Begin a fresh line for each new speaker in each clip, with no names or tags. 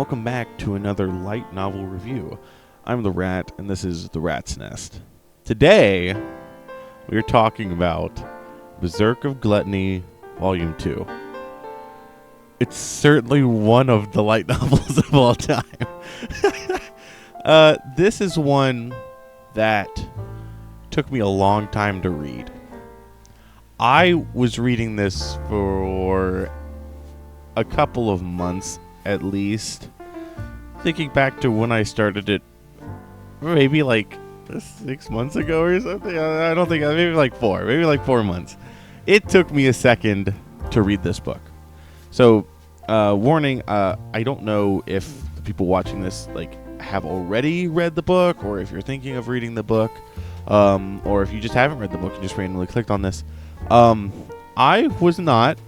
welcome back to another light novel review. I'm the Rat, and this is The Rat's Nest. Today, we're talking about Berserk of Gluttony Volume 2. It's certainly one of the light novels of all time. This is one that took me a long time to read. I was reading this for a couple of months at least. Thinking back to when I started it, maybe like 6 months ago or something. I don't think, maybe like 4 months. It took me a second to read this book. So, warning, I don't know if the people watching this have already read the book, or if you're thinking of reading the book, or if you just haven't read the book and just randomly clicked on this. I was not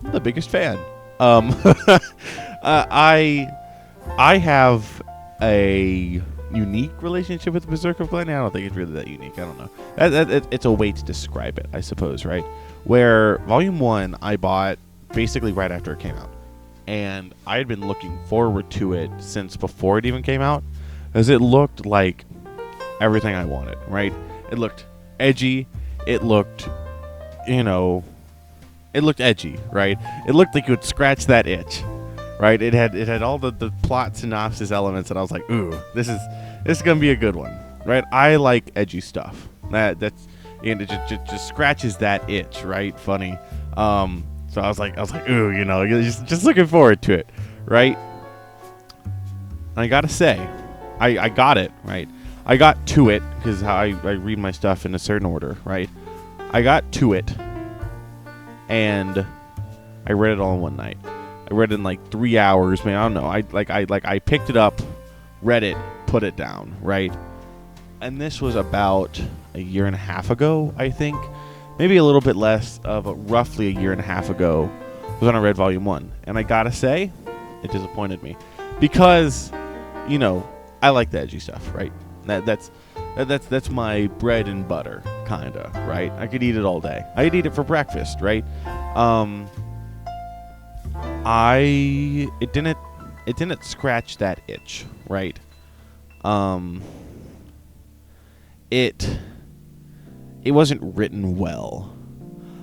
the biggest fan. I have a unique relationship with Berserk of Gluttony. I don't think it's really that unique. I don't know. It's a way to describe it, I suppose, right? Where Volume 1 I bought basically right after it came out. And I had been looking forward to it since before it even came out, as it looked like everything I wanted, right? It looked edgy. It looked, it looked edgy, right? It looked like you would scratch that itch, right? It had all the plot synopsis elements, and I was like, ooh, this is gonna be a good one, right? I like edgy stuff. It just scratches that itch, right? Funny. So I was like, ooh, just looking forward to it, right? And I gotta say, I got it, right? I got to it, because I read my stuff in a certain order, right? I got to it, and I read it all in one night. I read it in like 3 hours, man. I don't know. I picked it up, read it, put it down, right? And this was about a year and a half ago, I think. Maybe a little bit less, but roughly a year and a half ago was when I read Volume 1. And I gotta say, it disappointed me. Because, I like the edgy stuff, right? That's my bread and butter, kinda, right? I could eat it all day. I could eat it for breakfast, right? It didn't scratch that itch, right? It wasn't written well.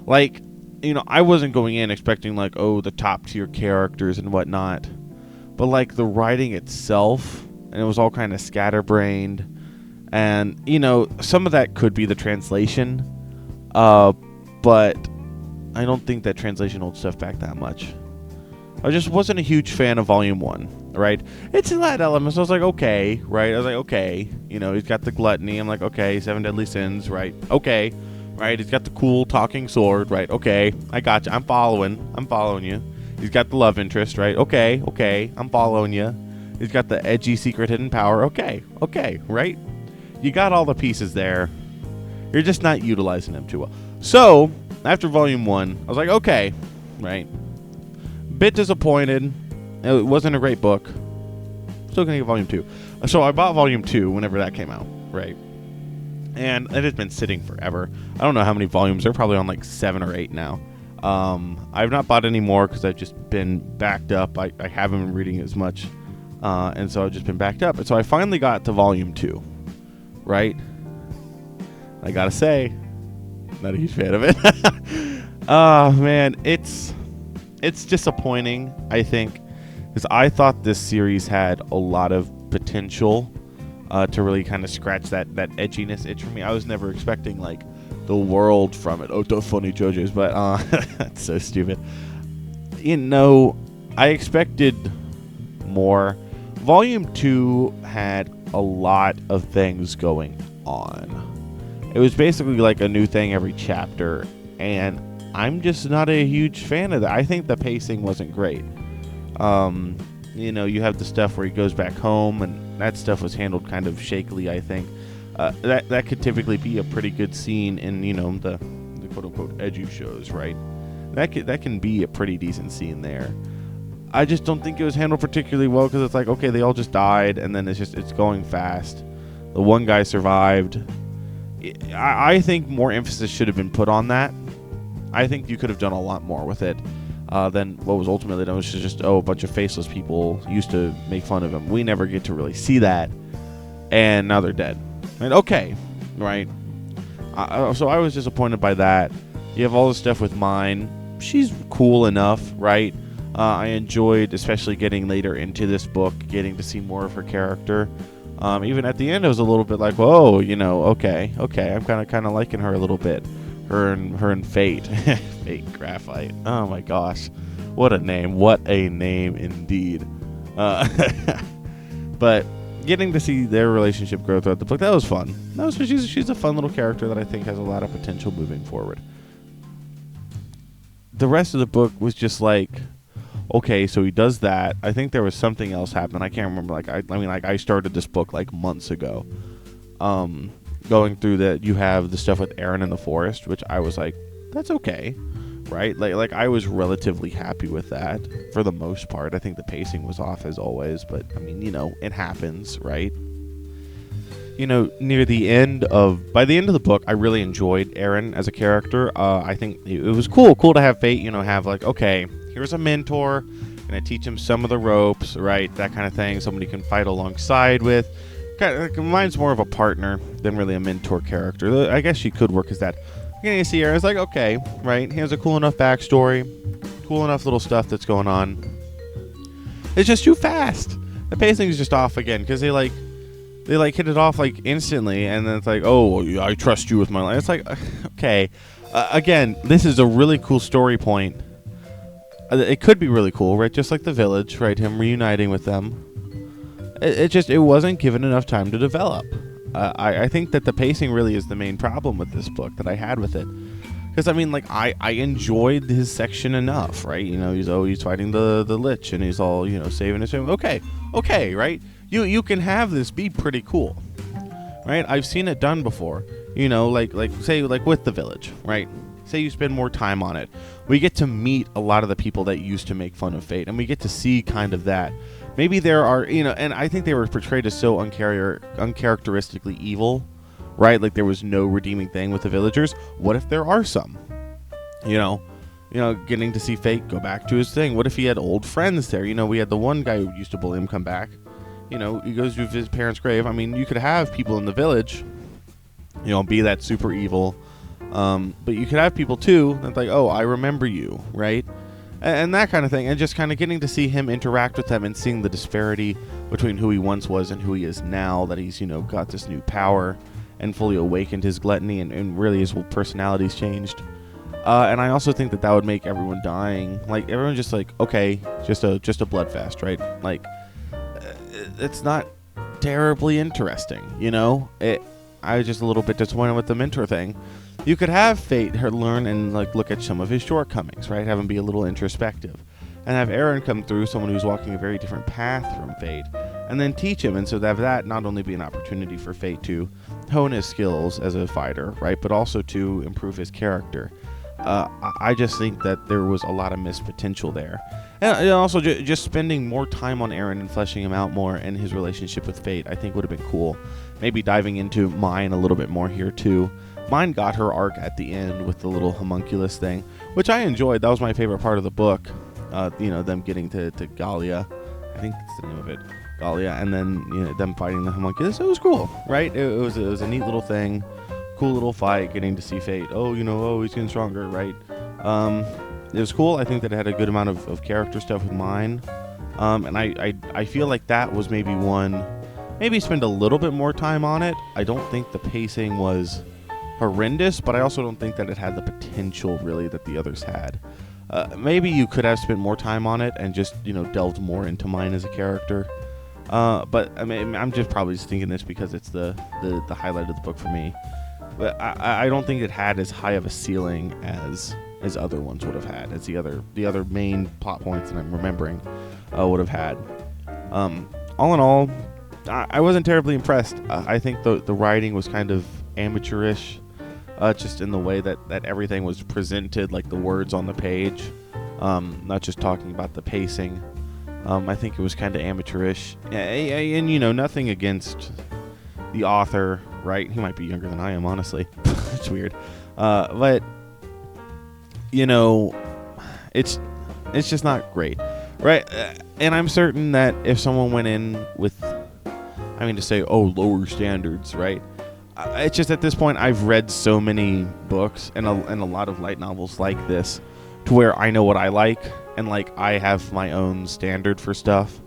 I wasn't going in expecting the top tier characters and whatnot, but the writing itself, and it was all kind of scatterbrained, and some of that could be the translation, but I don't think that translation holds stuff back that much. I just wasn't a huge fan of Volume 1, right? It's in that element, so I was like, okay, right? I was like, okay, he's got the gluttony. I'm like, okay, 7 deadly sins, right? Okay, right? He's got the cool talking sword, right? Okay, I got you. I'm following you. He's got the love interest, right? Okay, I'm following you. He's got the edgy secret hidden power. Okay, right? You got all the pieces there. You're just not utilizing them too well. So, after Volume 1, I was like, okay, right? Bit disappointed. It wasn't a great book. Still gonna get Volume 2. So I bought Volume 2 whenever that came out, right? And it has been sitting forever. I don't know how many volumes. They're probably on 7 or 8 now. I've not bought any more because I've just been backed up. I haven't been reading as much. And so I've just been backed up. And so I finally got to Volume 2, right? I gotta say, not a huge fan of it. Oh, man. It's disappointing, I think, because I thought this series had a lot of potential to really kind of scratch that edginess itch for me. I was never expecting the world from it. Oh, the funny JoJo's, but that's so stupid. I expected more. Volume 2 had a lot of things going on. It was basically a new thing every chapter, and I'm just not a huge fan of that. I think the pacing wasn't great. You have the stuff where he goes back home, and that stuff was handled kind of shakily, I think. That could typically be a pretty good scene in, the quote-unquote edgy shows, right? That can be a pretty decent scene there. I just don't think it was handled particularly well, because it's okay, they all just died, and then it's going fast. The one guy survived. I think more emphasis should have been put on that. I think you could have done a lot more with it. then what was ultimately done was just a bunch of faceless people used to make fun of him. We never get to really see that, and now they're dead. And okay, right? So I was disappointed by that. You have all this stuff with Mine. She's cool enough, right? I enjoyed, especially getting later into this book, getting to see more of her character. Even at the end, it was a little bit like, whoa, okay, I'm kind of liking her a little bit. Her and Fate, Fate Graphite. Oh my gosh, what a name indeed. But getting to see their relationship grow throughout the book, that was fun. She's a fun little character that I think has a lot of potential moving forward. The rest of the book was just like, okay, so he does that. I think there was something else happening. I can't remember. I started this book like months ago. Going through that, you have the stuff with Aaron in the forest, which I was like, that's okay, right? Like I was relatively happy with that for the most part. I think the pacing was off as always, but I mean, it happens, right? By the end of the book, I really enjoyed Aaron as a character. I think it was cool to have Fate, have like, okay, here's a mentor, gonna teach him some of the ropes, right? That kind of thing. Somebody you can fight alongside with. Mine's more of a partner than really a mentor character. I guess she could work as that. You see Aaron's like, okay, right? He has a cool enough backstory, cool enough little stuff that's going on. It's just too fast. The pacing is just off again because they hit it off like instantly, and then it's like, oh, I trust you with my life. It's like, okay, again, this is a really cool story point. It could be really cool, right? Just like the village, right? Him reuniting with them. It wasn't given enough time to develop. I think that the pacing really is the main problem with this book that I had with it. Because, I mean, like, I enjoyed his section enough, right? He's fighting the Lich, and he's all, saving his family. Okay, right? You can have this be pretty cool, right? I've seen it done before. Say with the village, right? Say you spend more time on it. We get to meet a lot of the people that used to make fun of Fate, and we get to see kind of that. Maybe there are, and I think they were portrayed as so uncharacteristically evil, right? Like there was no redeeming thing with the villagers. What if there are some? Getting to see Fate go back to his thing. What if he had old friends there? We had the one guy who used to bully him come back. He goes to his parents' grave. I mean, you could have people in the village, be that super evil. But you could have people too that's like, oh, I remember you, right? And that kind of thing. And just kind of getting to see him interact with them and seeing the disparity between who he once was and who he is now, that he's, got this new power and fully awakened his gluttony and really his whole personality's changed. And I also think that would make everyone dying. Like, everyone just like, okay, just a blood fest, right? Like, it's not terribly interesting, I was just a little bit disappointed with the mentor thing. You could have Fate learn and look at some of his shortcomings, right? Have him be a little introspective, and have Aaron come through, someone who's walking a very different path from Fate, and then teach him. And so have that not only be an opportunity for Fate to hone his skills as a fighter, right, but also to improve his character. I just think that there was a lot of missed potential there. And also just spending more time on Aaron and fleshing him out more and his relationship with Fate, I think would have been cool. Maybe diving into Mine a little bit more here too. Mine got her arc at the end with the little homunculus thing, which I enjoyed. That was my favorite part of the book. Them getting to Galia. I think that's the name of it. Galia. And then them fighting the homunculus. It was cool, right? It was a neat little thing. Cool little fight, getting to see Fate. Oh, he's getting stronger, right? It was cool. I think that it had a good amount of character stuff with Mine. And I feel like that was maybe one, maybe spend a little bit more time on it. I don't think the pacing was horrendous, but I also don't think that it had the potential really that the others had. Maybe you could have spent more time on it and just delved more into Mine as a character. But I mean, I'm just probably just thinking this because it's the highlight of the book for me. But I don't think it had as high of a ceiling as other ones would have had, as the other main plot points that I'm remembering would have had. All in all, I wasn't terribly impressed. I think the writing was kind of amateurish, just in the way that everything was presented, like the words on the page, not just talking about the pacing. I think it was kind of amateurish, and nothing against the author, right? He might be younger than I am, honestly. It's weird, but it's It's just not great, right? And I'm certain that if someone went in with, I mean, to say, oh, lower standards, right? It's just at this point I've read so many books and a lot of light novels like this, to where I know what I like, and like I have my own standard for stuff,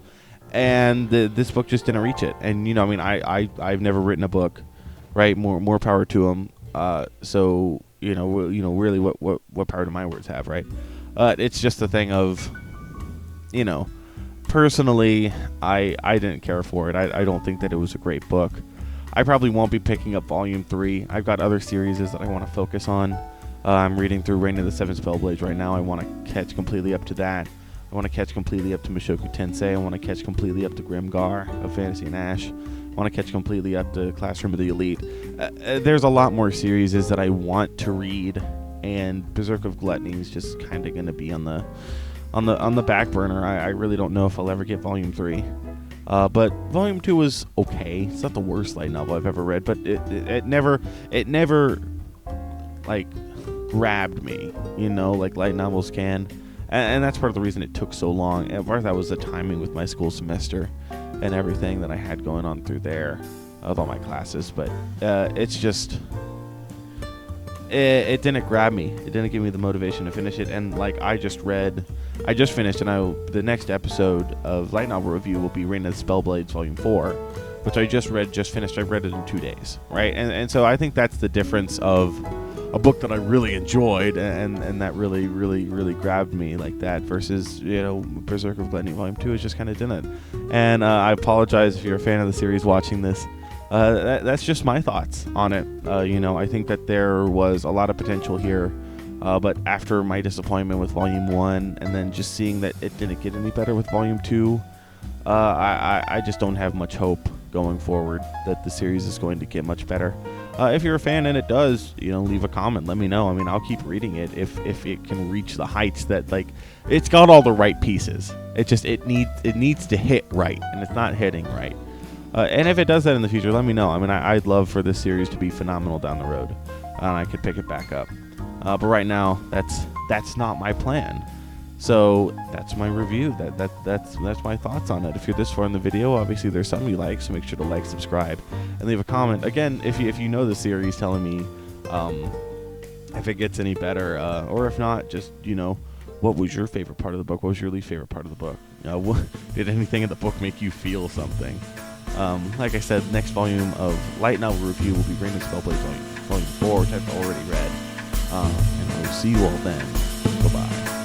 and this book just didn't reach it. And I mean, I've never written a book, right? More power to them. So really, what power do my words have, right? It's just a thing of, personally, I didn't care for it. I don't think that it was a great book. I probably won't be picking up Volume 3. I've got other series that I want to focus on. I'm reading through Reign of the Seven Spellblades right now. I want to catch completely up to that. I want to catch completely up to Mushoku Tensei. I want to catch completely up to Grimgar of Fantasy and Ash. I want to catch completely up to Classroom of the Elite. There's a lot more series that I want to read, and Berserk of Gluttony is just kind of going to be on the back burner. I really don't know if I'll ever get Volume 3. But Volume 2 was okay. It's not the worst light novel I've ever read, but it never like grabbed me, like light novels can. And that's part of the reason it took so long. And part of that was the timing with my school semester and everything that I had going on through there with all my classes. But it's just, it didn't grab me. It didn't give me the motivation to finish it. And like I just finished, and the next episode of Light Novel Review will be Reign of the Spellblades Volume 4, which I just finished. I read it in 2 days, right? And so I think that's the difference of a book that I really enjoyed and that really, really, really grabbed me like that versus, Berserk of Gluttony Volume 2 is just kind of didn't. And I apologize if you're a fan of the series watching this. That's just my thoughts on it. I think that there was a lot of potential here. But after my disappointment with Volume 1 and then just seeing that it didn't get any better with Volume 2, I just don't have much hope going forward that the series is going to get much better. If you're a fan and it does, leave a comment. Let me know. I mean, I'll keep reading it if it can reach the heights that, like, it's got all the right pieces. It needs to hit right, and it's not hitting right. And if it does that in the future, let me know. I mean, I'd love for this series to be phenomenal down the road, and I could pick it back up. But right now, that's not my plan. So that's my review. That's my thoughts on it. If you're this far in the video, obviously there's something you like, so make sure to like, subscribe, and leave a comment. Again, if you know the series, telling me if it gets any better, or if not, just what was your favorite part of the book? What was your least favorite part of the book? Did anything in the book make you feel something? Like I said, next volume of Light Novel Review will be Reign of the Spellblades Volume 4, which I've already read. And we'll see you all then. Bye-bye.